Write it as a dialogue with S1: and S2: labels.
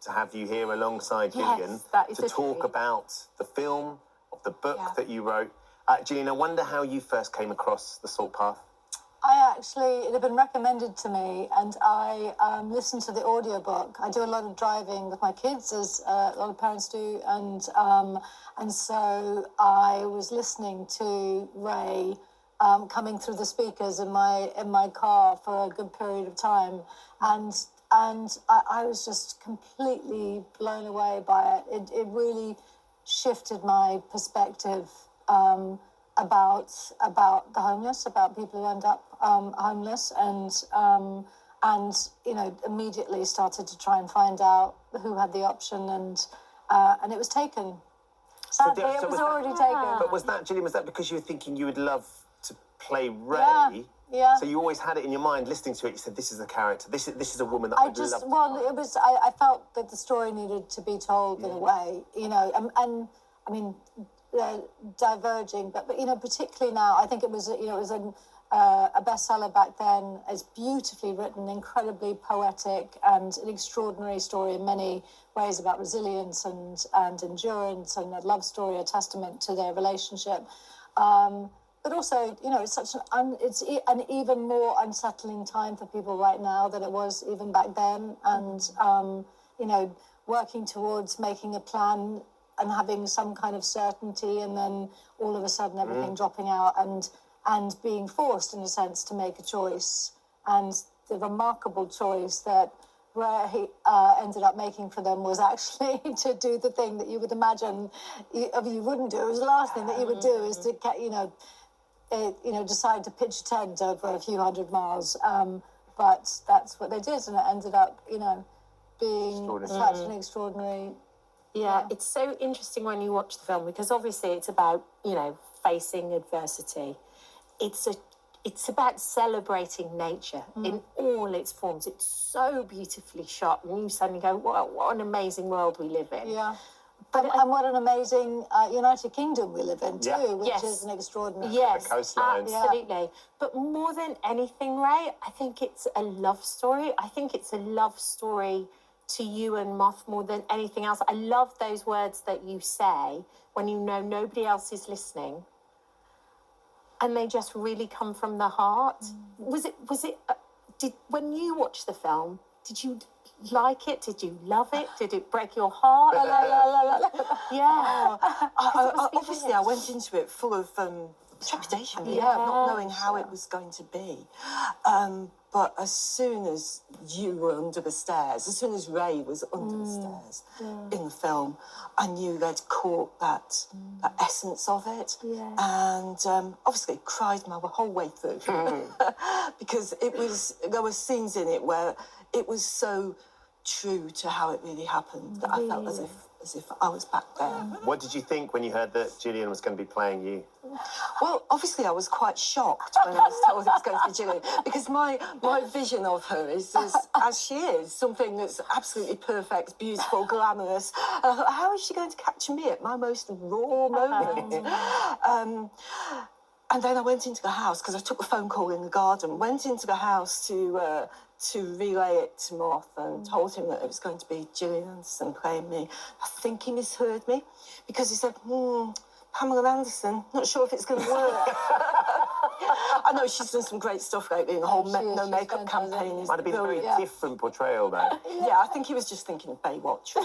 S1: to have you here alongside Gillian to talk about the film, of the book that you wrote. Gillian, I wonder how you first came across The Salt Path.
S2: It had been recommended to me, and I listened to the audiobook. I do a lot of driving with my kids, as a lot of parents do, and so I was listening to Ray coming through the speakers in my car for a good period of time, and I was just completely blown away by it. It really shifted my perspective about the homeless, about people who end up homeless, and immediately started to try and find out who had the option, and it was taken. Sadly, it was already taken.
S1: But was that, Gillian, was that because you were thinking you would love to play Ray?
S2: Yeah.
S1: So you always had it in your mind, listening to it, you said, this is a character, this is a woman that I'd love to
S2: play. I felt that the story needed to be told in a way, and I mean, diverging, but particularly now, I think it was a bestseller back then. It's beautifully written, incredibly poetic, and an extraordinary story in many ways about resilience and endurance, and a love story, a testament to their relationship. But also, it's such it's an even more unsettling time for people right now than it was even back then. And, working towards making a plan and having some kind of certainty, and then all of a sudden everything dropping out and being forced, in a sense, to make a choice. And the remarkable choice that Ray ended up making for them was actually to do the thing that you would imagine you wouldn't do. It was the last thing that you would do, is to decide to pitch a tent over a few hundred miles. But that's what they did, and it ended up, being such an extraordinary...
S3: Yeah, it's so interesting when you watch the film, because obviously it's about, facing adversity. It's about celebrating nature in all its forms. It's so beautifully shot, and you suddenly go, wow, what an amazing world we live in.
S2: Yeah. And what an amazing United Kingdom we live in, too, which is an extraordinary...
S3: Yes,
S1: the coastlines.
S3: Absolutely. But more than anything, Ray, I think it's a love story. I think it's a love story to you and Moth more than anything else. I love those words that you say when you know nobody else is listening, and they just really come from the heart. When you watched the film, did you like it? Did you love it? Did it break your heart? Yeah.
S4: Obviously, I went into it full of trepidation, not knowing how it was going to be. But as soon as you were under the stairs, as soon as Ray was under the stairs in the film, I knew they'd caught that essence of it. Yeah. And obviously cried my whole way through because there were scenes in it where it was so true to how it really happened that I felt as if I was back there.
S1: What did you think when you heard that Gillian was going to be playing you?
S4: Well, obviously I was quite shocked when I was told it was going to be Gillian, because my vision of her is as she is, something that's absolutely perfect, beautiful, glamorous. And I thought, how is she going to capture me at my most raw moment? And then I went into the house, because I took the phone call in the garden, went into the house to relay it to Moth, and told him that it was going to be Gillian Anderson playing me. I think he misheard me, because he said, Pamela Anderson, not sure if it's going to work. I know she's done some great stuff lately, the whole no makeup campaign.
S1: Might have been a very different portrayal, though.
S4: Yeah, I think he was just thinking of Baywatch.